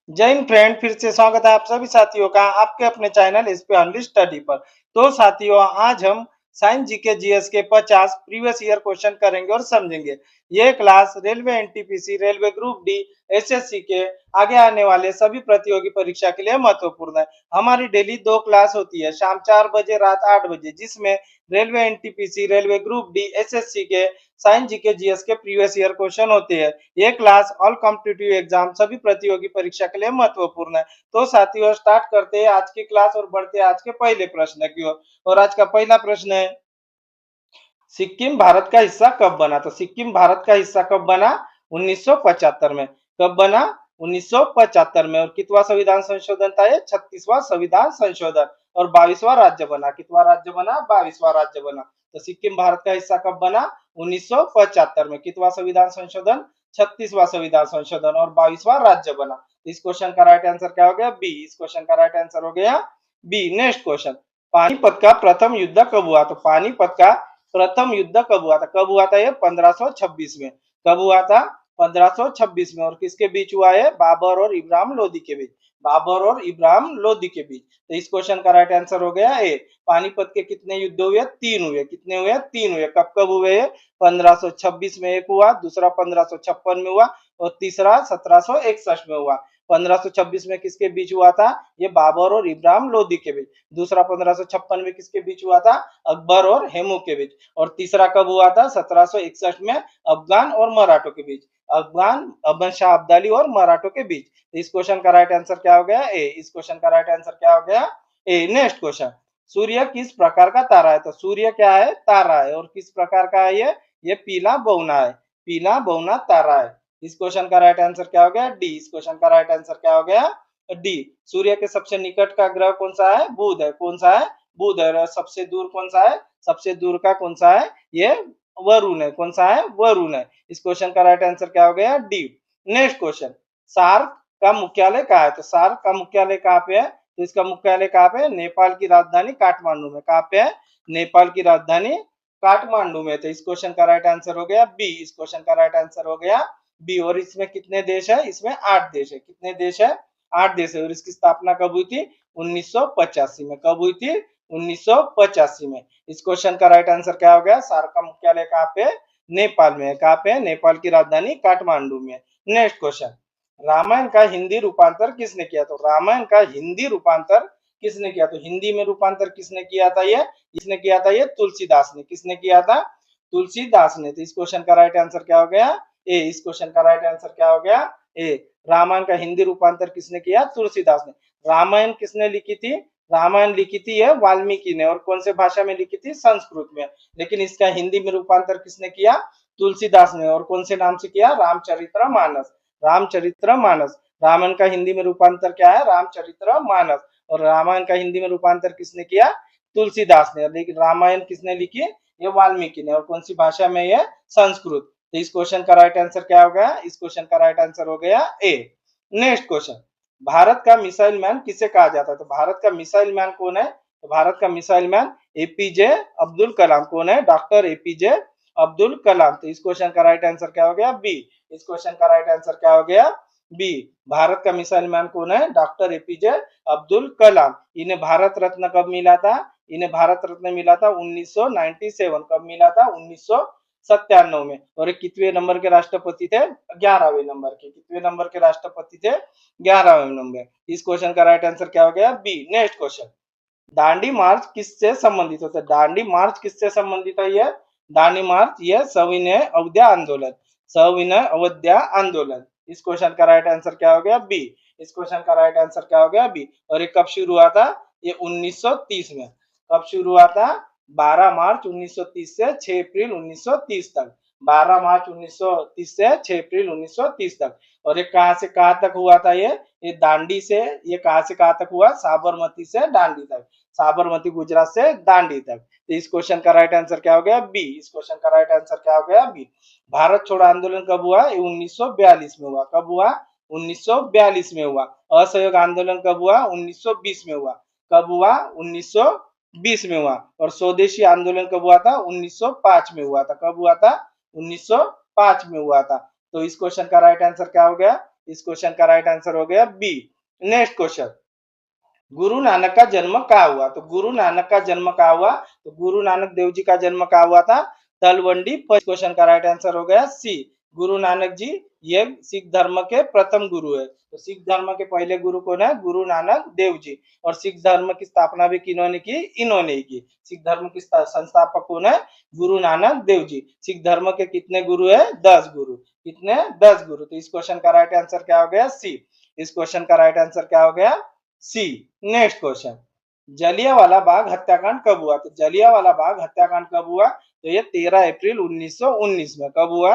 जय हिंद फ्रेंड, फिर से स्वागत है आप सभी साथियों का आपके अपने चैनल एसपी ऑनली स्टडी पर। तो साथियों, आज हम साइंस जीके जीएस के 50 प्रीवियस ईयर क्वेश्चन करेंगे और समझेंगे। ये class railway NTPC, railway group D, SSC के आगे आने वाले सभी प्रतियोगी परीक्षा के लिए महत्वपूर्ण है। हमारी डेली 2 क्लास होती है, शाम 4 बजे, रात 8 बजे, जिसमें railway NTPC, railway group D, SSC के साइंस जीके जीएस के प्रीवियस ईयर क्वेश्चन होते हैं। ये क्लास ऑल कॉम्पिटिटिव एग्जाम सभी प्रतियोगी परीक्षा के लिए महत्वपूर्ण है। तो साथियों, स्टार्ट करते हैं आज की क्लास और बढ़ते हैं आज के पहले प्रश्न की ओर। और आज का पहला प्रश्न है, सिक्किम भारत का हिस्सा कब बना? तो सिक्किम भारत का हिस्सा कब बना? 1975 में। कब बना? 1975 में। और कितवा संविधान संशोधन था ये? 36वां संविधान संशोधन। और 22वां राज्य बना। कितवा राज्य बना? 22वां राज्य बना। तो सिक्किम भारत का हिस्सा कब बना? 1975 में। कितवा संविधान संशोधन? 36वां संविधान संशोधन। और 22वां राज्य बना। इस क्वेश्चन का राइट आंसर क्या हो गया? बी। इस क्वेश्चन का राइट आंसर हो गया बी। नेक्स्ट क्वेश्चन, पानीपत का प्रथम युद्ध कब हुआ? तो पानीपत का प्रथम युद्ध कब हुआ था? कब हुआ था ये? 1526 में। कब हुआ था? 1526 में। और किसके बीच हुआ है? बाबर और इब्राहिम लोदी के बीच। बाबर और इब्राहिम लोदी के बीच। तो इस क्वेश्चन का राइट आंसर हो गया ए। पानीपत के कितने युद्ध हुए? 3 हुए। कितने हुए? 3 हुए। कब कब हुए? 1526 में एक हुआ, दूसरा 1556 में हुआ और तीसरा 1761 में हुआ। 1526 में किसके बीच हुआ था? ये बाबर और इब्राहिम लोदी के बीच। दूसरा 1556 में किसके बीच हुआ था? अकबर और हेमू के बीच। और तीसरा कब हुआ था? 1761 में अफगान और मराठों के बीच। अफगान, अहमद शाह अब्दाली और मराठों के बीच। इस क्वेश्चन का राइट आंसर क्या हो गया? ए। इस क्वेश्चन का राइट आंसर क्या हो गया? ए। नेक्स्ट क्वेश्चन, सूर्य किस प्रकार का तारा है? तो सूर्य क्या है? तारा है। और किस प्रकार का है ये पीला बौना है। पीला बौना तारा है। इस क्वेश्चन का राइट आंसर क्या हो गया? डी। इस क्वेश्चन का राइट आंसर क्या हो गया? डी। सूर्य के सबसे निकट का ग्रह कौन सा है? बुध है। कौन सा है? बुध है। सबसे दूर कौन सा है? सबसे दूर का कौन सा है? ये वरुण है। कौन सा है? वरुण है। इस क्वेश्चन का राइट आंसर क्या हो गया? डी। नेक्स्ट क्वेश्चन, सार्क का मुख्यालय कहाँ है? तो सार्क का मुख्यालय कहाँ पे है? तो इसका मुख्यालय कहाँ पे है? नेपाल की राजधानी काठमांडू में। कहाँ पे है? नेपाल की राजधानी काठमांडू में। तो इस क्वेश्चन का राइट आंसर हो गया बी। इस क्वेश्चन का राइट आंसर हो गया बी। और इसमें कितने देश है? इसमें 8 देश है। कितने देश है? 8 देश है। और इसकी स्थापना कब हुई थी? 1985 में। कब हुई थी? 1985 में। इस क्वेश्चन का राइट आंसर क्या हो गया? सार्क का मुख्यालय कहाँ पे? नेपाल में। कहाँ पे? नेपाल की राजधानी काठमांडू में। नेक्स्ट क्वेश्चन, रामायण का हिंदी रूपांतर किसने किया? तो रामायण का हिंदी रूपांतर किसने किया? तो हिंदी में रूपांतर किसने किया था? ये किसने किया था? ये तुलसीदास ने। किसने किया था? तुलसीदास ने। तो इस क्वेश्चन का राइट आंसर क्या हो गया? ए। इस क्वेश्चन का राइट आंसर क्या हो गया? ए। रामायण का हिंदी रूपांतर किसने किया? तुलसीदास ने। रामायण किसने लिखी थी? रामायण लिखी थी है वाल्मीकि ने। और कौन से भाषा में लिखी थी? संस्कृत में। लेकिन इसका हिंदी में रूपांतर किसने किया? तुलसीदास ने। और कौन से नाम से किया? रामचरितमानस। रामचरितमानस। रामायण का हिंदी में रूपांतर क्या है? रामचरितमानस। और रामायण का हिंदी में रूपांतर किसने किया? तुलसीदास ने। लेकिन रामायण किसने लिखी? ये वाल्मीकि ने। और कौन सी भाषा में? ये संस्कृत। तो इस क्वेश्चन का राइट आंसर क्या हो गया? इस क्वेश्चन का राइट आंसर हो गया ए। नेक्स्ट क्वेश्चन, भारत का मिसाइल मैन किसे कहा जाता है? तो भारत का मिसाइल मैन कौन है? तो भारत का missile man APJ Abdul Kalam. कौन है? Doctor APJ Abdul Kalam. तो इस क्वेश्चन का राइट आंसर क्या हो गया? बी। इस क्वेश्चन का राइट आंसर क्या हो गया? बी। भारत का मिसाइल मैन कौन है? Doctor APJ Abdul Kalam. इन्हें भारत रत्न कब मिला था? इन्हें भारत रत्न मिला था 1997। कब मिला था? 1997 में। और कितवें नंबर के राष्ट्रपति थे? 11वें नंबर के। कितवें नंबर के राष्ट्रपति थे? 11वें नंबर। इस क्वेश्चन का राइट आंसर क्या हो गया? बी। नेक्स्ट क्वेश्चन, दांडी मार्च किससे संबंधित होता है? दांडी मार्च किससे संबंधित है? ये दांडी मार्च ये सविनय अवज्ञा आंदोलन। सविनय अवज्ञा आंदोलन। इस क्वेश्चन का राइट आंसर क्या हो गया? बी। इस क्वेश्चन का राइट आंसर क्या हो गया? बी। और ये कब शुरू हुआ था? ये 1930 में। कब शुरू हुआ था? 12 मार्च 1930 से 6 अप्रैल 1930 तक। 12 मार्च 1930 से 6 अप्रैल 1930 तक। और ये कहां से कहां तक हुआ था? ये दांडी से, ये कहां से कहां तक हुआ? साबरमती से दांडी तक। साबरमती गुजरात से दांडी तक। तो इस क्वेश्चन का राइट आंसर क्या हो गया? बी। इस क्वेश्चन का राइट आंसर क्या हो गया? बी। भारत छोड़ो आंदोलन कब हुआ? 1942 में हुआ। कब हुआ? 1942 में हुआ। असहयोग आंदोलन कब हुआ? 1920 में हुआ। कब हुआ? 1920 में हुआ। और स्वदेशी आंदोलन कब हुआ था? 1905 में हुआ था। कब हुआ था? 1905 में हुआ था। तो इस क्वेश्चन का राइट आंसर क्या हो गया? इस क्वेश्चन का राइट आंसर हो गया B. Next question, Guru Nanak का जन्म कहाँ हुआ? तो गुरु नानक का जन्म कहाँ हुआ? तो गुरु नानक देव जी का जन्म कहाँ हुआ था? तलवंडी। फर्स्ट क्वेश्चन का राइट आंसर हो गया सी। गुरु नानक जी ये सिख धर्म के प्रथम गुरु है। तो सिख धर्म के पहले गुरु कौन है? गुरु नानक देव जी। और सिख धर्म की स्थापना भी किन्होंने की? इन्होंने ही की। सिख धर्म की संस्थापक कौन है? गुरु नानक देव जी। सिख धर्म के कितने गुरु है? 10 गुरु। कितने? 10 गुरु। तो इस क्वेश्चन का राइट आंसर क्या हो गया? सी। इस क्वेश्चन का राइट आंसर क्या हो गया? सी। नेक्स्ट क्वेश्चन, जलियांवाला बाग हत्याकांड कब हुआ? तो जलियांवाला बाग हत्याकांड कब हुआ? तो ये 13 अप्रैल 1919 में। कब हुआ?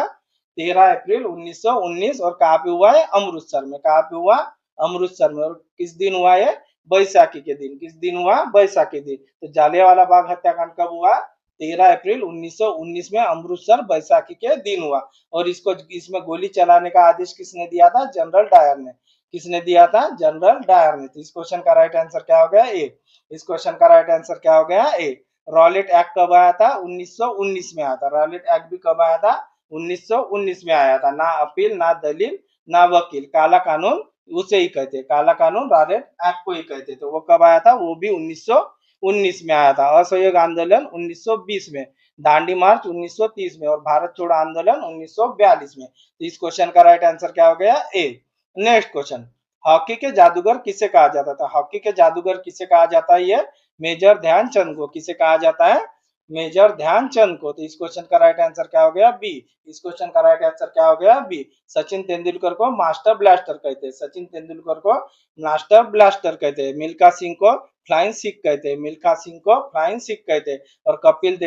13 अप्रैल 1919। और कहाँ पे हुआ है? अमृतसर में। कहाँ पे हुआ? अमृतसर में। और किस दिन हुआ है? बैसाखी के दिन। किस दिन हुआ? बैसाखी दिन। तो जलियांवाला बाग हत्याकांड कब हुआ? 13 अप्रैल 1919 में अमृतसर बैसाखी के दिन हुआ। और इसको इसमें गोली चलाने का आदेश किसने दिया था? जनरल डायर ने। किसने दिया था? जनरल डायर ने। तो इस क्वेश्चन का राइट आंसर क्या हो गया? ए। इस क्वेश्चन का राइट आंसर क्या हो गया? ए। रॉलेट एक्ट कब आया था? 1919 में आया था। रॉलेट एक्ट भी कब आया था? 1919 में आया था। ना अपील, ना दलील, ना वकील। काला कानून उसे ही कहते, काला कानून रॉलेट एक्ट को ही कहते। तो वो कब आया था? वो भी 1919 में आया था। असहयोग आंदोलन 1920 में, दांडी मार्च 1930 में, और भारत छोड़ो आंदोलन 1942 में। तो इस क्वेश्चन का राइट आंसर क्या हो गया? ए। नेक्स्ट क्वेश्चन, हॉकी के जादूगर किसे कहा जाता था? हॉकी के जादूगर किसे कहा जाता है? ये मेजर ध्यानचंद को। किसे कहा जाता है? मेजर ध्यानचंद को। तो इस क्वेश्चन का राइट आंसर क्या हो गया? बी। इस क्वेश्चन का राइट आंसर क्या हो गया? बी। सचिन तेंदुलकर को मास्टर ब्लास्टर कहते हैं। सचिन तेंदुलकर को मास्टर ब्लास्टर कहते हैं। मिल्खा सिंह को फ्लाइंग सिख कहते हैं। मिल्खा सिंह को फ्लाइंग सिख कहते हैं। और कपिल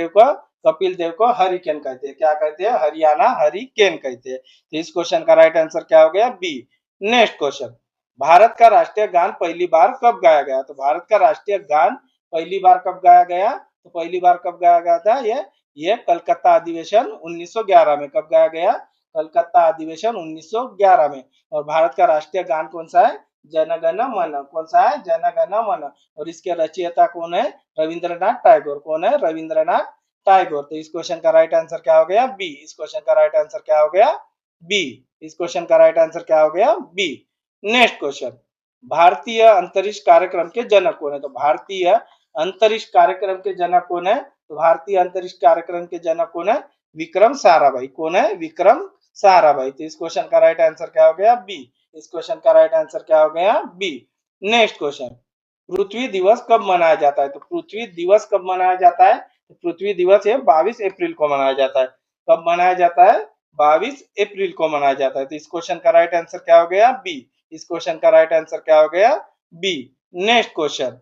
देव को हरिकेन कहते हैं। क्या कहते हैं? हरियाणा हरिकेन कहते हैं। तो इस क्वेश्चन का राइट आंसर क्या हो गया? बी। नेक्स्ट क्वेश्चन, भारत का राष्ट्रीय गान पहली बार कब गाया गया? तो भारत का राष्ट्रीय गान पहली बार कब गाया गया? तो पहली बार कब गाया गया था? ये कलकत्ता अधिवेशन 1911 में। कब गाया गया? कलकत्ता अधिवेशन 1911 में। और भारत का राष्ट्रीय गान कौन सा है? जन गण मन। कौन सा है? जन गण मन। और इसके रचयिता कौन है? रविंद्रनाथ टैगोर। कौन है? रविंद्रनाथ टैगोर। तो इस क्वेश्चन का राइट आंसर क्या हो गया? बी। इस क्वेश्चन का राइट आंसर क्या हो गया? बी। इस क्वेश्चन का राइट आंसर क्या हो गया? बी। नेक्स्ट क्वेश्चन, भारतीय अंतरिक्ष कार्यक्रम के जनक कौन है? तो भारतीय अंतरिक्ष कार्यक्रम के जनक कौन है? तो भारतीय अंतरिक्ष कार्यक्रम के जनक कौन है? विक्रम साराभाई। कौन है? विक्रम साराभाई। तो इस क्वेश्चन का राइट आंसर क्या हो गया? बी। इस क्वेश्चन का राइट आंसर क्या हो गया? बी। नेक्स्ट क्वेश्चन, पृथ्वी दिवस कब मनाया जाता है? तो पृथ्वी दिवस कब मनाया जाता है? तो पृथ्वी दिवस ये 22 अप्रैल को मनाया जाता है। कब मनाया जाता है? 22 अप्रैल को मनाया जाता है। तो इस क्वेश्चन का राइट आंसर क्या हो गया? बी। इस क्वेश्चन का राइट आंसर क्या हो गया? बी। नेक्स्ट क्वेश्चन,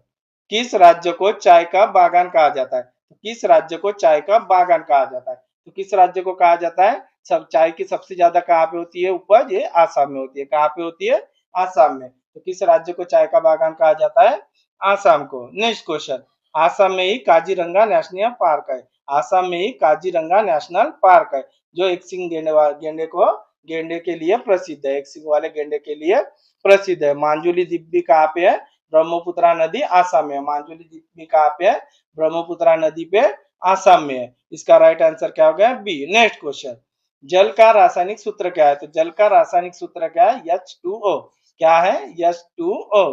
किस राज्य को चाय का बागान कहा जाता है? तो किस राज्य को चाय का बागान कहा जाता है? तो किस राज्य को कहा जाता है? सब चाय की सबसे ज्यादा कहाँ पे होती है उपज? ये आसाम में होती है। कहाँ पे होती है? आसाम में। तो किस राज्य को चाय का बागान कहा जाता है? आसाम को। नेक्स्ट क्वेश्चन, आसाम में ही काजीरंगा नेशनल पार्क है। आसाम में ही काजीरंगा नेशनल पार्क है, जो एक सिंग गेंडे के लिए प्रसिद्ध है। एक सिंग वाले गेंडे के लिए प्रसिद्ध है। मांजुली द्वीप भी कहाँ पे है? ब्रह्मपुत्रा नदी आसाम में है। मांजुली द्वीप भी कहाँ पे है? ब्रह्मपुत्रा नदी पे आसाम में है। इसका राइट आंसर क्या हो गया? बी। नेक्स्ट क्वेश्चन, जल का रासायनिक सूत्र क्या है? तो जल का रासायनिक सूत्र क्या है? H2O। क्या है? H2O।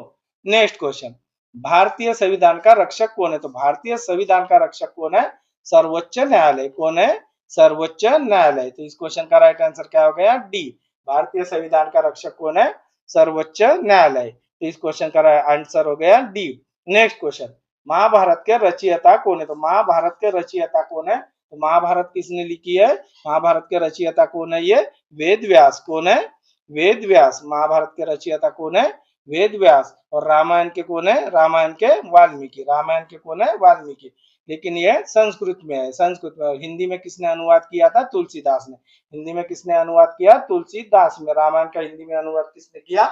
नेक्स्ट क्वेश्चन, भारतीय संविधान का रक्षक कौन है? तो भारतीय संविधान का रक्षक कौन है? सर्वोच्च न्यायालय। कौन है? सर्वोच्च न्यायालय। तो इस क्वेश्चन का राइट आंसर क्या हो गया? डी। भारतीय संविधान का रक्षक कौन है? सर्वोच्च न्यायालय। तो इस क्वेश्चन का आंसर हो गया डी। नेक्स्ट क्वेश्चन, महाभारत के रचयिता कौन है? तो महाभारत के रचयिता कौन है? तो महाभारत किसने लिखी है? महाभारत के रचयिता कौन है? ये वेद व्यास। कौन है? वेद व्यास। महाभारत के रचयिता कौन है? वेद व्यास। और रामायण के कौन है? रामायण के वाल्मीकि। रामायण के कौन है? वाल्मीकि। लेकिन ये संस्कृत में है। संस्कृत में। हिंदी में किसने अनुवाद किया था? तुलसीदास ने। हिंदी में किसने अनुवाद किया? तुलसीदास में। रामायण का हिंदी में अनुवाद किसने किया?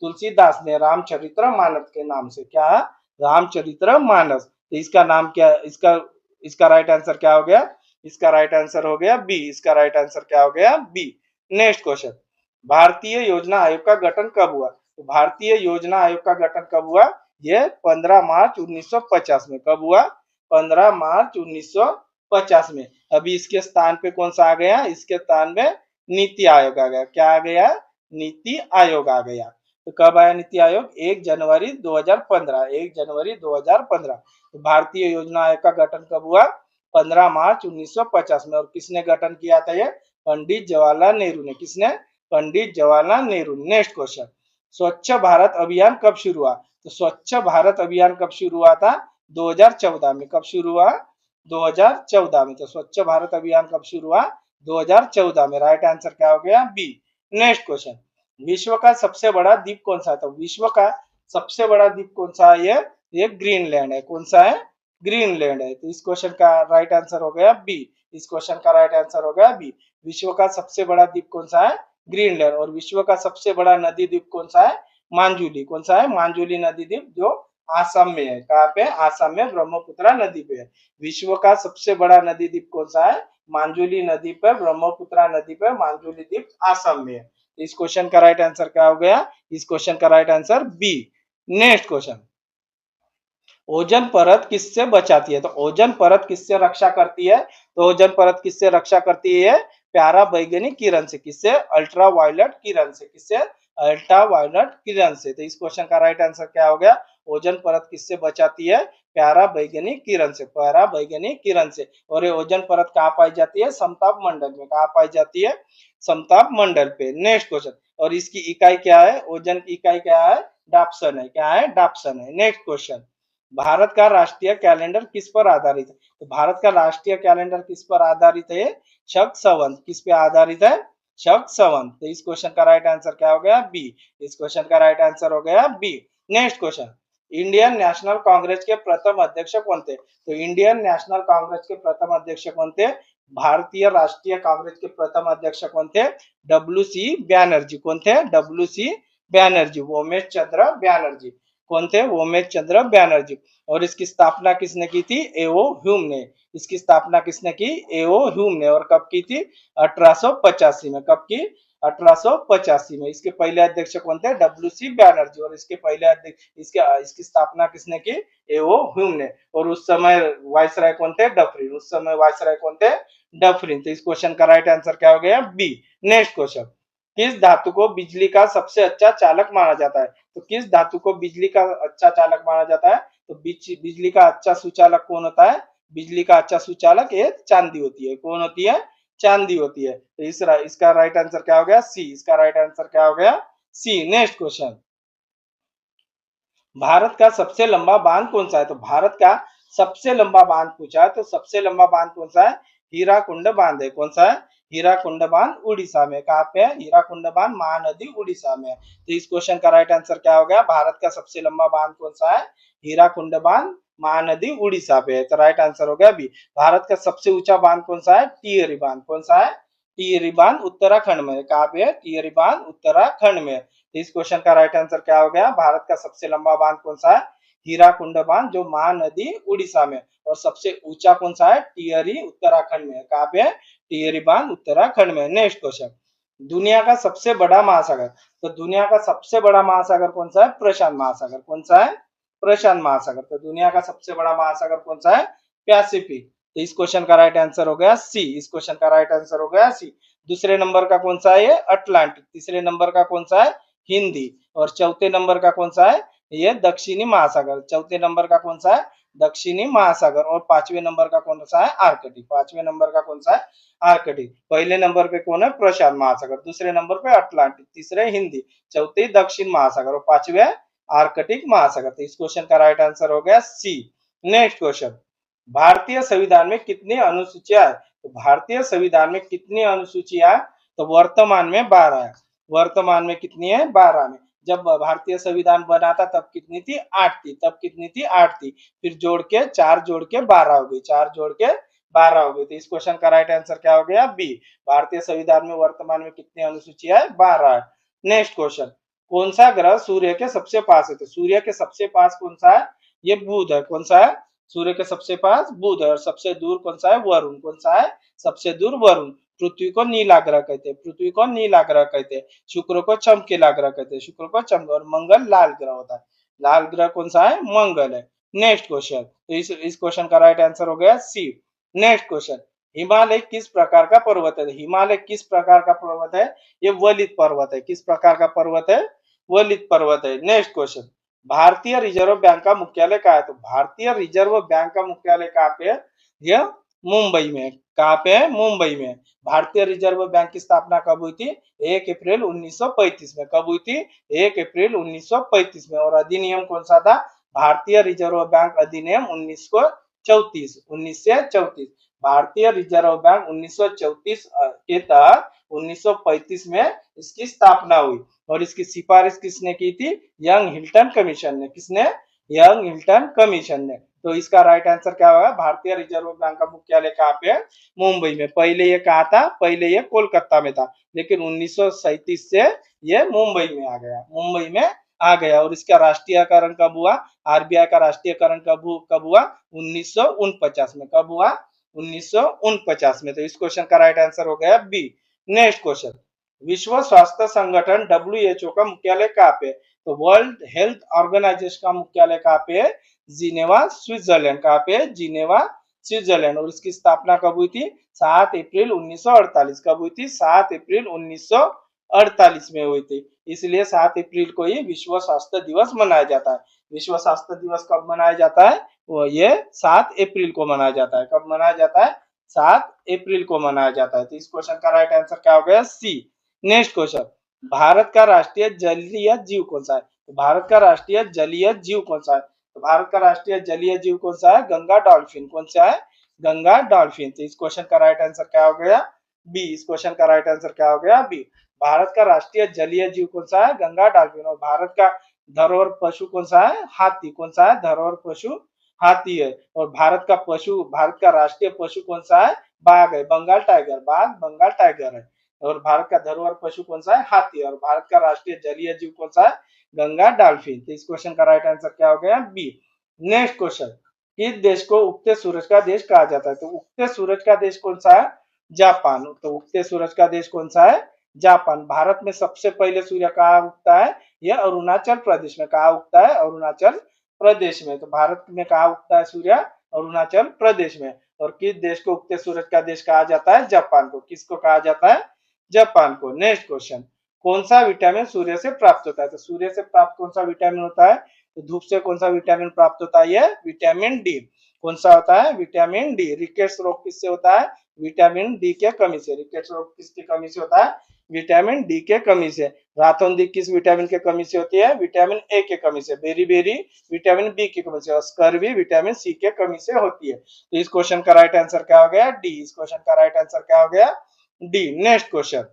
तुलसीदास ने। रामचरितमानस के नाम से। क्या? रामचरितमानस। तो इसका नाम क्या? इसका राइट आंसर क्या हो गया? इसका राइट आंसर हो गया बी। इसका राइट आंसर क्या हो गया? बी। नेक्स्ट क्वेश्चन, भारतीय योजना आयोग का गठन कब हुआ? तो भारतीय योजना आयोग का गठन कब हुआ? ये 15 मार्च 1950 में। कब हुआ? 15 मार्च 1950 में। अभी इसके स्थान पे कौन सा आ गया? इसके स्थान में नीति आयोग आ गया। क्या आ गया? नीति आयोग आ गया। तो कब आया नीति आयोग? 1 जनवरी 2015, 1 जनवरी 2015। तो भारतीय योजना आयोग का गठन कब हुआ? 15 मार्च 1950 में। और किसने गठन किया था ये? पंडित जवाहरलाल नेहरू ने। किसने? पंडित जवाहरलाल नेहरू। नेक्स्ट क्वेश्चन, स्वच्छ भारत अभियान कब शुरू हुआ? तो स्वच्छ भारत अभियान कब शुरू हुआ था? 2014 में। कब शुरू हुआ? 2014 में। तो स्वच्छ भारत अभियान कब शुरू हुआ? 2014 में। राइट आंसर क्या हो गया? बी। नेक्स्ट क्वेश्चन, विश्व का सबसे बड़ा द्वीप कौन सा है? तो विश्व का सबसे बड़ा द्वीप कौन सा है? ये ग्रीनलैंड है। कौन सा है? ग्रीनलैंड है। तो इस क्वेश्चन का राइट आंसर हो गया बी। इस क्वेश्चन का राइट आंसर हो गया बी। विश्व का सबसे बड़ा द्वीप कौन सा है? ग्रीनलैंड। और विश्व का सबसे बड़ा नदी द्वीप कौन सा है? मांजुली। कौन सा है? मांजुली नदी द्वीप, जो आसाम में है। कहाँ पे? आसाम में ब्रह्मपुत्र नदी पे है। विश्व का सबसे बड़ा नदी द्वीप कौन सा है? मांजुली नदी पर, ब्रह्मपुत्र नदी पर मांजुली द्वीप आसाम में है। इस क्वेश्चन का राइट आंसर क्या हो गया? इस क्वेश्चन का right answer B. Next question, ozone परत किससे बचाती है? तो ओजोन परत किससे रक्षा करती है? तो ओजोन परत किससे रक्षा करती है? प्यारा वैज्ञानिक किरण से। किससे? अल्ट्रा वायलेट किरण से। किससे? अल्ट्रा वायलेट किरण से। तो इस क्वेश्चन का राइट आंसर क्या हो गया? ओजोन परत किससे बचाती है? प्यारा वैज्ञानिक किरण से। प्यारा वैज्ञानिक किरण से। और ये ओजोन परत कहाँ पाई जाती है? समताप मंडल में। कहाँ पाई जाती है? समताप मंडल पे। नेक्स्ट क्वेश्चन, और इसकी इकाई क्या है? ओजोन की इकाई क्या है? डाप्सन है। क्या है? डाप्सन है। नेक्स्ट क्वेश्चन, भारत का राष्ट्रीय कैलेंडर किस पर आधारित है? तो भारत का राष्ट्रीय कैलेंडर किस पर आधारित है? शक संवत। किस पे आधारित है? शक संवत। तो इस क्वेश्चन का राइट आंसर क्या हो गया? बी। इस क्वेश्चन का राइट आंसर हो गया B. Next question, Indian National Congress के प्रथम अध्यक्ष कौन थे? तो इंडियन नेशनल कांग्रेस के प्रथम अध्यक्ष कौन थे? भारतीय राष्ट्रीय कांग्रेस के प्रथम अध्यक्ष कौन थे? W C Banerjee. कौन थे? W C Banerjee, Umesh Chandra Banerjee. कौन थे? उमेश चंद्र बैनर्जी। और इसकी स्थापना किसने की थी? एओ ह्यूम ने। इसकी स्थापना किसने की? एओ ह्यूम ने। और कब की थी? 1885 में। कब की? 1885 में। इसके पहले अध्यक्ष कौन थे? W C Banerjee. और इसके पहले अध्यक्ष, इसकी स्थापना किसने की? एओ ह्यूम ने। और उस समय वायसराय कौन थे? डफरिन। उस समय वायसराय कौन थे? डफरिन। तो इस क्वेश्चन का राइट आंसर क्या हो गया? बी। नेक्स्ट क्वेश्चन, किस धातु को बिजली का सबसे अच्छा चालक माना जाता है? तो किस धातु को बिजली का अच्छा चालक माना जाता है? तो बिजली का अच्छा सुचालक कौन होता है? बिजली का अच्छा सुचालक ये चांदी होती है। कौन होती है? चांदी होती है। तो इसका राइट आंसर क्या हो गया? सी। इसका राइट आंसर क्या हो गया? सी। नेक्स्ट क्वेश्चन, भारत का सबसे लंबा बांध कौन सा है? तो भारत का सबसे लंबा बांध पूछा है, तो सबसे लंबा बांध कौन सा है? हीराकुंड बांध है। कौन सा है? हीराकुंड बांध उड़ीसा में। कहाँ पे है? हीराकुंड बांध महानदी उड़ीसा में है। तो इस क्वेश्चन का राइट आंसर क्या हो गया? भारत का सबसे लंबा बांध कौन सा है? हीराकुंड बांध महानदी उड़ीसा पे है। तो राइट आंसर हो गया बी। भारत का सबसे ऊंचा बांध कौन सा है? टिहरी बांध। कौन सा है? टिहरी बांध उत्तराखंड में है। कहाँ पे है? टिहरी बांध उत्तराखंड में है। तो इस क्वेश्चन का राइट आंसर क्या हो गया? भारत का सबसे लंबा बांध कौन सा है? हीराकुंड बांध, जो महानदी उड़ीसा में। और सबसे ऊंचा कौन सा है? टिहरी उत्तराखंड में है। कहाँ पे है? टिहरी बांध उत्तराखंड में। नेक्स्ट क्वेश्चन, दुनिया का सबसे बड़ा महासागर। तो दुनिया का सबसे बड़ा महासागर कौन सा है? प्रशांत महासागर। कौन सा है? प्रशांत महासागर। तो दुनिया का सबसे बड़ा महासागर कौन सा है? पैसिफिक। तो इस क्वेश्चन का राइट आंसर हो गया सी। इस क्वेश्चन का राइट आंसर हो गया सी। दूसरे नंबर का कौन सा है? ये अटलांटिक। तीसरे नंबर का कौन सा है? हिंदी। और चौथे नंबर का कौन सा है? ये दक्षिणी महासागर। चौथे नंबर का कौन सा है? दक्षिणी महासागर। और पांचवें नंबर का कौन सा है? आर्कटिक। पांचवें नंबर का कौन सा है? आर्कटिक। पहले नंबर पे कौन है? प्रशांत महासागर। दूसरे नंबर पे अटलांटिक। तीसरे हिंदी। चौथे दक्षिण महासागर। और पांचवे आर्कटिक महासागर। तो इस क्वेश्चन का राइट आंसर हो गया सी। नेक्स्ट क्वेश्चन, भारतीय संविधान में कितनी अनुसूचियां है? तो भारतीय संविधान में कितनी अनुसूचियां? तो वर्तमान में 12 है। वर्तमान में कितनी है? 12 में। जब भारतीय संविधान बना था तब कितनी थी? 8 थी। तब कितनी थी? 8 थी। फिर जोड़ के 4 जोड़ के 12 हो गई। 4 जोड़ के 12 हो गई। तो इस क्वेश्चन का राइट आंसर क्या हो गया? बी। भारतीय संविधान में वर्तमान में कितनी अनुसूचियां है? 12 है। नेक्स्ट क्वेश्चन, कौन सा ग्रह सूर्य के सबसे पास है? तो सूर्य के सबसे पास कौन सा है? ये बुध है। कौन सा है? सूर्य के सबसे पास बुध है। और सबसे दूर कौन सा है? वरुण। कौन सा है? सबसे दूर वरुण। पृथ्वी को नीला ग्रह कहते हैं। पृथ्वी को नीला ग्रह कहते हैं। शुक्र को चमकीला ग्रह कहते हैं। शुक्र को चमक। और मंगल लाल ग्रह होता है। लाल ग्रह कौन सा है? मंगल है। नेक्स्ट क्वेश्चन, तो इस क्वेश्चन का राइट आंसर हो गया सी। नेक्स्ट क्वेश्चन, हिमालय किस प्रकार का पर्वत है? हिमालय किस प्रकार का पर्वत है? ये वलित पर्वत है। किस प्रकार का पर्वत है? वलित पर्वत है। नेक्स्ट क्वेश्चन, भारतीय रिजर्व बैंक का मुख्यालय कहाँ है? तो भारतीय रिजर्व बैंक का मुख्यालय कहाँ पे है? यह मुंबई में। कहाँ पे है? मुंबई में। भारतीय रिजर्व बैंक की स्थापना कब हुई थी? 1 अप्रैल 1935 में। कब हुई थी? 1 अप्रैल 1935 में। और अधिनियम कौन सा था? भारतीय रिजर्व बैंक अधिनियम 1934। भारतीय रिजर्व बैंक 1934 के तहत 1935 में इसकी स्थापना हुई। और इसकी सिफारिश किसने की थी? यंग हिल्टन कमीशन ने। किसने? यंग हिल्टन कमीशन ने। तो इसका राइट आंसर क्या होगा? भारतीय रिजर्व बैंक का मुख्यालय कहाँ पे है? मुंबई में। पहले ये कहाँ था? पहले ये कोलकाता में था, लेकिन 1937 से ये मुंबई में आ गया। मुंबई में आ गया। और इसका राष्ट्रीयकरण कब हुआ? आरबीआई का राष्ट्रीयकरण कब हुआ? 1949 में। कब हुआ? 1949 में। तो इस क्वेश्चन का राइट आंसर हो गया बी। नेक्स्ट क्वेश्चन, विश्व स्वास्थ्य संगठन डब्ल्यूएचओ का मुख्यालय कहाँ पे है? तो वर्ल्ड हेल्थ ऑर्गेनाइजेशन का मुख्यालय कहाँ पे है? Geneva Switzerland. कहाँ पे है? Geneva Switzerland. और इसकी स्थापना कब हुई थी? 7 अप्रैल 1948। कब हुई थी? 7 अप्रैल 1948 में हुई थी। इसलिए 7 अप्रैल को ही विश्व स्वास्थ्य दिवस मनाया जाता है। विश्व स्वास्थ्य दिवस कब मनाया जाता है? वो ये 7 अप्रैल को मनाया जाता है। कब मनाया जाता है? 7 अप्रैल को मनाया जाता है। तो इस क्वेश्चन का राइट आंसर क्या हो गया? सी। नेक्स्ट क्वेश्चन, भारत का राष्ट्रीय जलीय जीव कौन सा है? तो भारत का राष्ट्रीय जलीय जीव कौन सा है? तो भारत का राष्ट्रीय जलीय जीव कौन सा है? गंगा डॉल्फिन। कौन सा है? गंगा डॉल्फिन। तो इस क्वेश्चन का राइट आंसर क्या हो गया? बी। इस क्वेश्चन का राइट आंसर क्या हो गया? बी। भारत का राष्ट्रीय जलीय जीव कौन सा है? गंगा डॉल्फिन। और भारत का धरोहर पशु कौन सा है? हाथी। कौन सा है? धरोहर पशु हाथी है। और भारत का राष्ट्रीय पशु कौन सा है? बाघ है। बंगाल टाइगर। बाघ बंगाल टाइगर है। और भारत का धरोहर पशु कौन सा है? हाथी। और भारत का राष्ट्रीय जलीय जीव कौन सा है? गंगा डॉल्फिन। तो इस क्वेश्चन का राइट आंसर क्या हो गया? बी। नेक्स्ट क्वेश्चन, किस देश को उगते सूरज का देश कहा जाता है? तो उगते सूरज का देश कौन सा है? जापान। तो उगते सूरज का देश कौन सा है? जापान। भारत में सबसे पहले सूर्य कहाँ उगता है? यह अरुणाचल प्रदेश में। कहाँ उगता है? अरुणाचल प्रदेश में। तो भारत में कहाँ उगता है सूर्य? अरुणाचल प्रदेश में। और किस देश को उगते सूरज का देश कहा जाता है? जापान को। किसको कहा जाता है? जापान को। नेक्स्ट क्वेश्चन, कौन सा विटामिन सूर्य से प्राप्त होता है? तो सूर्य से प्राप्त कौन सा विटामिन होता है? तो धूप से कौन सा विटामिन प्राप्त होता है? यह विटामिन डी। कौन सा होता है? Vitamin D. रिकेट्स रोग किससे होता है? विटामिन डी के कमी से। रिकेट्स रोग किसकी कमी से होता है? विटामिन डी के कमी से। रातोंदी किस विटामिन के कमी से होती है? विटामिन ए के कमी से। बेरी विटामिन बी की कमी से। और स्कर्वी विटामिन सी के कमी से होती है। तो इस क्वेश्चन का राइट आंसर क्या हो गया? डी। इस क्वेश्चन का राइट आंसर क्या हो गया? डी। नेक्स्ट क्वेश्चन,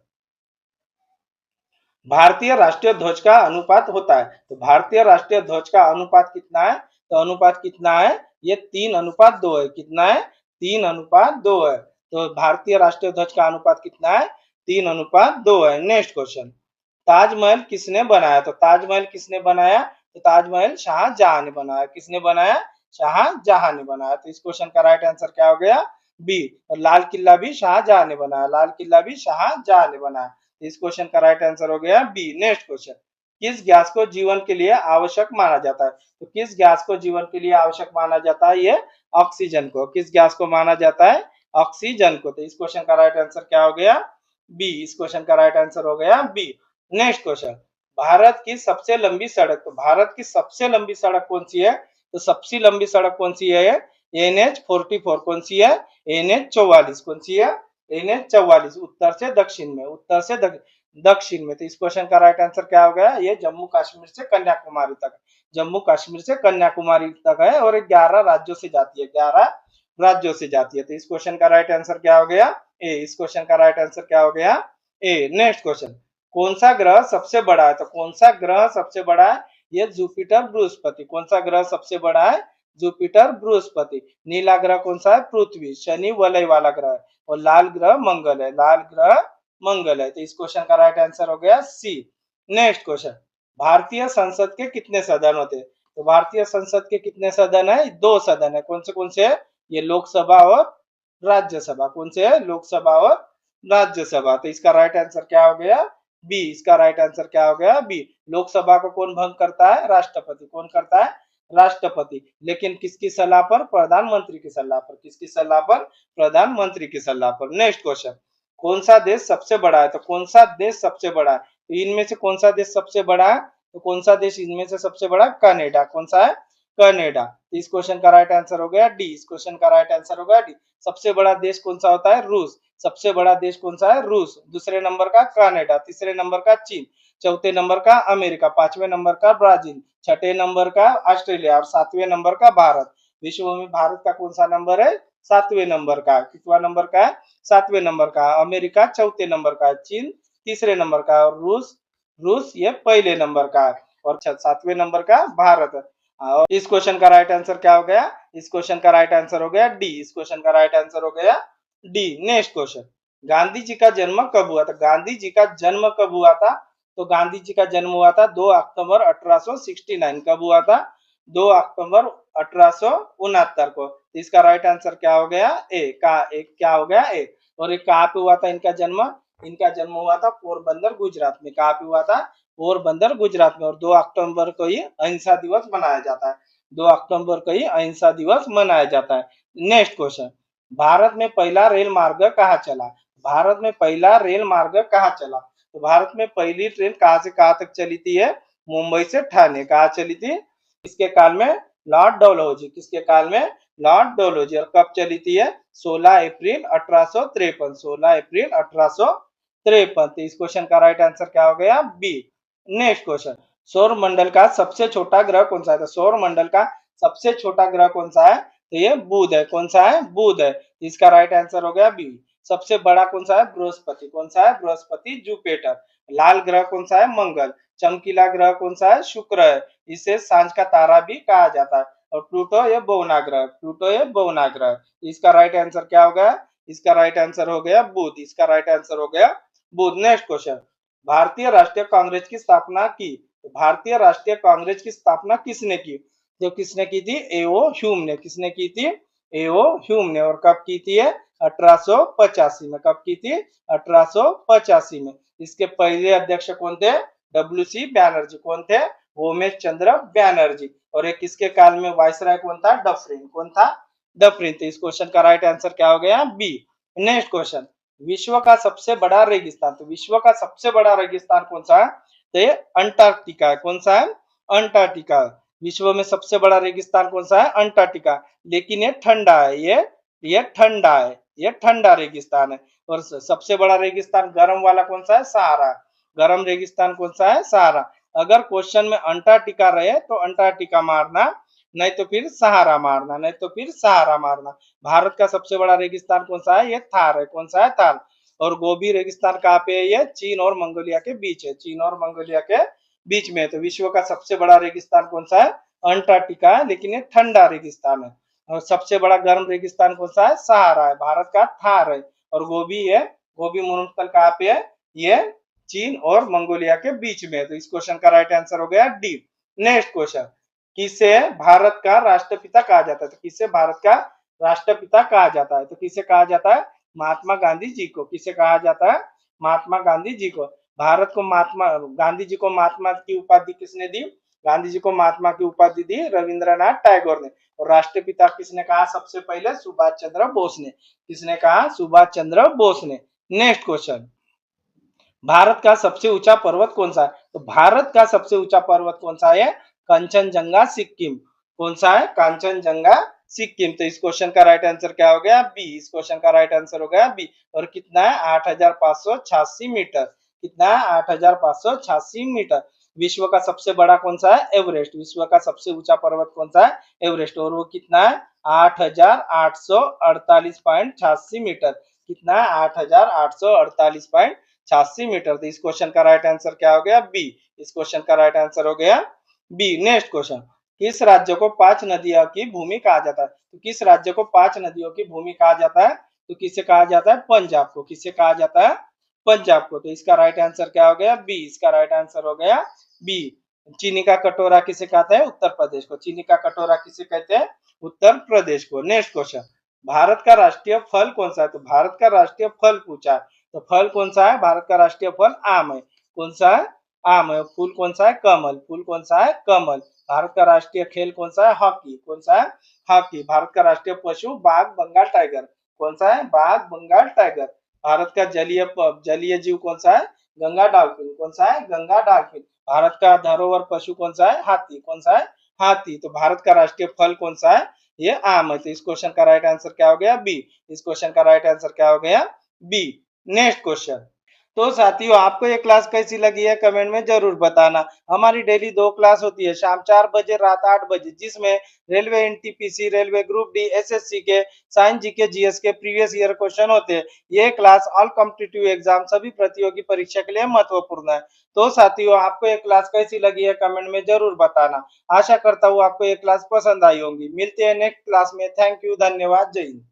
भारतीय राष्ट्रीय ध्वज का अनुपात होता है। तो भारतीय राष्ट्रीय ध्वज का अनुपात कितना है? तो अनुपात कितना है? ये 3:2 है। कितना है? 3:2 है। तो भारतीय राष्ट्रीय ध्वज का अनुपात कितना है? 3:2 है। नेक्स्ट क्वेश्चन, ताजमहल किसने बनाया? तो ताजमहल किसने बनाया? तो ताजमहल शाहजहां ने बनाया। किसने बनाया? शाहजहां ने बनाया। तो इस क्वेश्चन का राइट आंसर क्या हो गया? बी। और लाल किला भी शाहजहां ने बनाया। लाल किला भी शाहजहां ने बनाया। इस क्वेश्चन का राइट आंसर हो गया बी। नेक्स्ट क्वेश्चन, किस गैस को जीवन के लिए आवश्यक माना जाता है? तो किस गैस को जीवन के लिए आवश्यक माना जाता है? ये ऑक्सीजन को। किस गैस को माना जाता है? ऑक्सीजन को। तो इस क्वेश्चन का राइट आंसर क्या हो गया? बी। इस क्वेश्चन का राइट आंसर हो गया बी। नेक्स्ट क्वेश्चन, भारत की सबसे लंबी सड़क। तो भारत की सबसे लंबी सड़क कौन सी है? तो सबसे लंबी सड़क कौन सी है? NH44। कौन सी है? NH44। कौन सी है? NH44। उत्तर से दक्षिण में। उत्तर से दक्षिण में। तो इस क्वेश्चन का राइट आंसर क्या हो गया? ये जम्मू कश्मीर से कन्याकुमारी तक। जम्मू कश्मीर से कन्याकुमारी तक है। और 11 राज्यों से जाती है। 11 राज्यों से जाती है। तो इस क्वेश्चन का राइट आंसर क्या हो गया? ए। इस क्वेश्चन का राइट आंसर क्या हो गया? ए। नेक्स्ट क्वेश्चन, कौन सा ग्रह सबसे बड़ा है? तो कौन सा ग्रह सबसे बड़ा है? ये जुपिटर बृहस्पति। कौन सा ग्रह सबसे बड़ा है? जुपिटर बृहस्पति। नीला ग्रह कौन सा है? पृथ्वी। शनि वलय वाला ग्रह है। और लाल ग्रह मंगल है। लाल ग्रह मंगल है। तो इस क्वेश्चन का राइट आंसर हो गया सी। नेक्स्ट क्वेश्चन, भारतीय संसद के कितने सदन होते हैं? तो भारतीय संसद के कितने सदन है? 2 सदन है। कौन से है? ये लोकसभा और राज्यसभा। कौन से है? लोकसभा और राज्यसभा। तो इसका राइट आंसर क्या हो गया? बी। इसका राइट आंसर क्या हो गया? बी। लोकसभा को कौन भंग करता है? राष्ट्रपति। कौन करता है? राष्ट्रपति। लेकिन किसकी सलाह पर? प्रधानमंत्री की सलाह पर। किसकी सलाह पर? प्रधानमंत्री की सलाह पर। नेक्स्ट क्वेश्चन, कौन सा देश सबसे बड़ा है? तो कौन सा देश सबसे बड़ा है? तो इनमें से कौन सा देश सबसे बड़ा है? तो कौन सा देश इनमें से सबसे बड़ा? कनाडा। कौन सा है? कनाडा। इस क्वेश्चन का राइट आंसर हो गया डी। इस क्वेश्चन का राइट आंसर हो गया डी। सबसे बड़ा देश कौन सा होता है? रूस। सबसे बड़ा देश कौन सा है? रूस। दूसरे नंबर का कनाडा, तीसरे नंबर का चीन, चौथे नंबर का अमेरिका, पांचवें नंबर का ब्राजील, छठे नंबर का ऑस्ट्रेलिया और सातवें नंबर का भारत। विश्व में भारत का कौन सा नंबर है? सातवें नंबर का। कितवा नंबर का है? सातवें नंबर का। अमेरिका चौथे नंबर का है, चीन तीसरे नंबर का और रूस रूस ये पहले नंबर का है और सातवें नंबर का भारत है। और इस क्वेश्चन का राइट आंसर क्या हो गया? इस क्वेश्चन का राइट आंसर हो गया डी। इस क्वेश्चन का राइट आंसर हो गया D. Next question, Gandhi ji का जन्म कब हुआ था? गांधी जी का जन्म कब हुआ था? तो गांधी जी का जन्म हुआ था 2 अक्टूबर 1869। कब हुआ था? 2 अक्टूबर 1869 को। इसका राइट आंसर क्या हो गया? ए का। एक क्या हो गया? ए। और एक कहाँ पे हुआ था इनका जन्म? इनका जन्म हुआ था पोरबंदर गुजरात में। कहाँ पे हुआ था? पोरबंदर गुजरात में। और 2 अक्टूबर को ही अहिंसा दिवस मनाया जाता है। 2 अक्टूबर को ही अहिंसा दिवस मनाया जाता है। नेक्स्ट क्वेश्चन, भारत में पहला रेल मार्ग कहाँ चला? भारत में पहला रेल मार्ग कहाँ चला? तो भारत में पहली ट्रेन कहाँ से कहाँ तक चली थी? है मुंबई से ठाणे। कहाँ चली थी? किसके काल में? लॉर्ड डलहौजी। किसके काल में? लॉर्ड डलहौजी। और कब चली थी? है 16 अप्रैल 1853। 16 अप्रैल 1853। तो इस क्वेश्चन का राइट आंसर क्या हो गया? बी। नेक्स्ट क्वेश्चन, सौर मंडल का सबसे छोटा ग्रह कौन सा है? तो सौर मंडल का सबसे छोटा ग्रह कौन सा है? तो ये बुध है। कौन सा है? बुध है। इसका राइट आंसर हो गया बी। सबसे बड़ा कौन सा है? बृहस्पति। कौन सा है? बृहस्पति, जुपिटर। लाल ग्रह कौन सा है? मंगल। चमकीला ग्रह कौन सा है? शुक्र है। इसे सांझ का तारा भी कहा जाता है। और प्लूटो ये बौना ग्रह। प्लूटो ये बौना ग्रह। इसका राइट आंसर क्या हो गया? इसका राइट आंसर हो गया बुध। इसका राइट आंसर हो गया बुध। नेक्स्ट क्वेश्चन, भारतीय राष्ट्रीय कांग्रेस की स्थापना की? तो भारतीय राष्ट्रीय कांग्रेस की स्थापना किसने की? जो किसने की थी? एओ ह्यूम ने। किसने की थी? एओ ह्यूम ने। और कब की थी? 1885 में। कब की थी? 1885 में। इसके पहले अध्यक्ष कौन थे? डब्ल्यू.सी. बैनर्जी। कौन थे? उमेश चंद्र बैनर्जी। और एक किसके काल में वायसराय कौन था? डफरिन। कौन था? डफरिन। तो इस क्वेश्चन का राइट आंसर क्या हो गया? बी। नेक्स्ट क्वेश्चन, विश्व का सबसे बड़ा रेगिस्तान? तो विश्व का सबसे बड़ा रेगिस्तान कौन सा है? तो ये अंटार्कटिका है। कौन सा है? अंटार्कटिका। विश्व में सबसे बड़ा रेगिस्तान कौन सा है? अंटार्कटिका। लेकिन ये ठंडा है। ये ठंडा है। ये ठंडा रेगिस्तान है। और सबसे बड़ा रेगिस्तान गर्म वाला कौन सा है? सहारा। गर्म रेगिस्तान कौन सा है? सहारा। अगर क्वेश्चन में अंटार्कटिका रहे तो अंटार्कटिका मारना, नहीं तो फिर सहारा मारना, नहीं तो फिर सहारा मारना। भारत का सबसे बड़ा रेगिस्तान कौन सा है? ये थार है। कौन सा है? थार। और गोबी रेगिस्तान कहाँ पे है? ये चीन और मंगोलिया के बीच है। चीन और मंगोलिया के बीच में है। तो विश्व का सबसे बड़ा रेगिस्तान कौन सा है? अंटार्कटिका है। लेकिन ये ठंडा रेगिस्तान है। और सबसे बड़ा गर्म रेगिस्तान कौन सा है? सहारा है। भारत का थार है। और गोबी है, गोबी मरुस्थल कहाँ पे है? ये चीन और मंगोलिया के बीच में है। तो इस क्वेश्चन का राइट आंसर हो गया डी। नेक्स्ट क्वेश्चन, किसे भारत का राष्ट्रपिता कहा जाता है? तो किसे भारत का राष्ट्रपिता कहा जाता है? तो किसे कहा जाता है? महात्मा गांधी जी को। किसे कहा जाता है? महात्मा गांधी जी को। भारत को महात्मा गांधी जी को महात्मा की उपाधि किसने दी? गांधी जी को महात्मा की उपाधि दी रविंद्रनाथ टैगोर ने। और राष्ट्रपिता किसने कहा सबसे पहले? सुभाष चंद्र बोस ने। किसने कहा? सुभाष चंद्र बोस ने। नेक्स्ट क्वेश्चन, भारत का सबसे ऊंचा पर्वत कौन सा है? तो भारत का सबसे ऊंचा पर्वत कौन सा है? कंचनजंगा, सिक्किम। कौन सा है? कंचनजंगा, सिक्किम। तो इस क्वेश्चन का राइट आंसर क्या हो गया? बी। इस क्वेश्चन का राइट आंसर हो गया बी। और कितना है? 8,586 मीटर। कितना है? 8,586 मीटर। विश्व का सबसे बड़ा कौन सा है? एवरेस्ट। विश्व का सबसे ऊंचा पर्वत कौन सा है? एवरेस्ट। और वो कितना है? 8,848.86 मीटर। कितना है? 8,848.86 मीटर। तो इस क्वेश्चन का राइट आंसर क्या हो गया? बी। इस क्वेश्चन का राइट आंसर हो गया बी। नेक्स्ट क्वेश्चन, किस राज्य को 5 नदियों की भूमि कहा जाता है? तो किस राज्य को 5 नदियों की भूमि कहा जाता है? तो किसे कहा जाता है? पंजाब को। किसे कहा जाता है? पंजाब को। तो इसका राइट आंसर क्या हो गया? बी। इसका राइट आंसर हो गया बी। चीनी का कटोरा किसे कहते हैं? उत्तर प्रदेश को। चीनी का कटोरा किसे कहते हैं? उत्तर प्रदेश को। नेक्स्ट क्वेश्चन, भारत का राष्ट्रीय फल कौन सा है? तो भारत का राष्ट्रीय फल पूछा है। तो फल कौन सा है? भारत का राष्ट्रीय फल आम है। कौन सा है? आम है। फूल कौन सा है? कमल। फूल कौन सा है? कमल। भारत का राष्ट्रीय खेल कौन सा है? हॉकी। कौन सा है? हॉकी। भारत का राष्ट्रीय पशु बाघ, बंगाल टाइगर। कौन सा है? बाघ, बंगाल टाइगर। भारत का जलीय जीव कौन सा है? गंगा डॉल्फिन। कौन सा है? गंगा डॉल्फिन। भारत का धरोहर पशु कौन सा है? हाथी। कौन सा है? हाथी। तो भारत का राष्ट्रीय फल कौन सा है? ये आम है। तो इस क्वेश्चन का राइट आंसर क्या हो गया? बी। इस क्वेश्चन का राइट आंसर क्या हो गया? बी। Next question. तो साथियों, आपको ये क्लास कैसी लगी है कमेंट में जरूर बताना। हमारी डेली 2 क्लास होती है, शाम 4 बजे, रात 8 बजे, जिसमें railway NTPC, railway group D, SSC के साइंस जीके जीएस के प्रीवियस ईयर क्वेश्चन होते हैं। ये क्लास ऑल कॉम्पिटिटिव एग्जाम सभी प्रतियोगी परीक्षा के लिए महत्वपूर्ण है। तो साथियों, आपको ये क्लास कैसी लगी है कमेंट में जरूर बताना। आशा करता हूँ आपको ये क्लास पसंद आई होगी। मिलते हैं नेक्स्ट क्लास में। थैंक यू, धन्यवाद, जय हिंद।